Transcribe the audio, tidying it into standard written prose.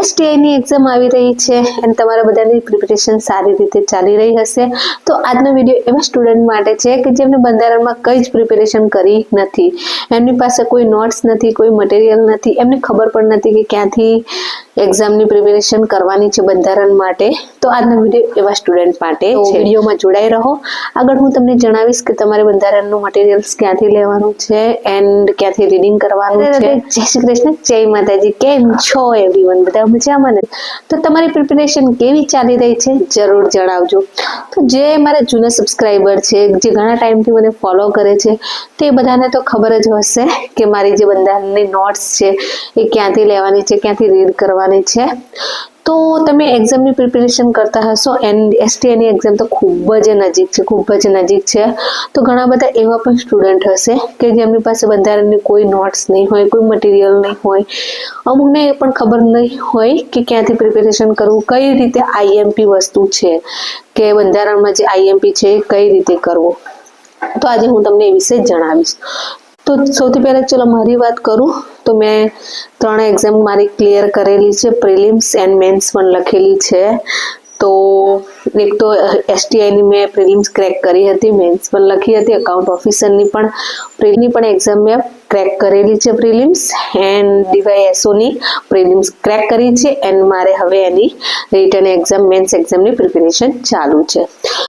STI ની exam આવી રહી છે અને તમારા બધાની પ્રિપેરેશન સારી રીતે ચાલી રહી હશે. તો આજનો વિડીયો એવા સ્ટુડન્ટ માટે છે કે જેમને બંધારણમાં કંઈ જ પ્રિપેરેશન કરી નથી, એમની પાસે કોઈ નોટ્સ નથી, કોઈ મટીરિયલ નથી, એમને ખબર પણ નથી કે ક્યાંથી એક્ઝામની પ્રિપેરેશન કરવાની છે બંધારણ માટે. તો આજનો વિડીયો એવા સ્ટુડન્ટ માટે છે. વિડીયોમાં જોડાઈ રહો. આગળ હું તમને જણાવીશ કે તમારે બંધારણનું મટીરિયલ્સ ક્યાંથી લેવાનું છે એન્ડ ક્યાંથી રીડિંગ કરવાનું છે. જય શ્રી કૃષ્ણ, જય માતાજી. કેમ છો એવરીવન? બધા મજામાં ને? તો તમારી પ્રિપેરેશન કેવી ચાલી રહી છે જરૂર જણાવજો. તો જે મારા જૂના સબસ્ક્રાઈબર છે, જે ઘણા ટાઈમથી મને ફોલો કરે છે, તે બધાને તો ખબર જ હશે કે મારી જે બંધારણની નોટ્સ છે એ ક્યાંથી લેવાની છે, ક્યાંથી રીડ કરવાની છે. તો તમે એક્ઝામની પ્રિપેરેશન કરતા હશો એન્ડ STIની એક્ઝામ તો ખૂબ જ નજીક છે, ખૂબ જ નજીક છે. તો ઘણા બધા એવા પણ સ્ટુડન્ટ હશે કે જેમની પાસે બંધારણની કોઈ નોટ્સ નહીં હોય, કોઈ મટીરિયલ નહીં હોય, અમુકને એ પણ ખબર નહીં હોય કે ક્યાંથી પ્રિપેરેશન કરવું, કઈ રીતે IMP વસ્તુ છે કે બંધારણમાં જે IMP છે એ કઈ રીતે કરવું. તો આજે હું તમને એ વિશે જણાવીશ. તો સૌથી પહેલા ચલો મારી વાત કરું તો મેં 3 એક્ઝામ મારી ક્લિયર કરેલી છે, પ્રિલિમ્સ એન્ડ મેન્સ પણ લખેલી છે. તો એક તો STIની મેં પ્રિલિમ્સ ક્રેક કરી હતી, મેન્સ પણ લખી હતી, અકાઉન્ટ ઓફિસરની પણ પ્રિલિમની પણ એક્ઝામ મેં ક્રેક કરેલી છે પ્રિલિમ્સ, એન્ડ DYSOની પ્રિલિમ્સ ક્રેક કરી છે એન્ડ મારે હવે એની રિટર્ન એક્ઝામ મેન્સ એક્ઝામની પ્રિપેરેશન ચાલુ છે.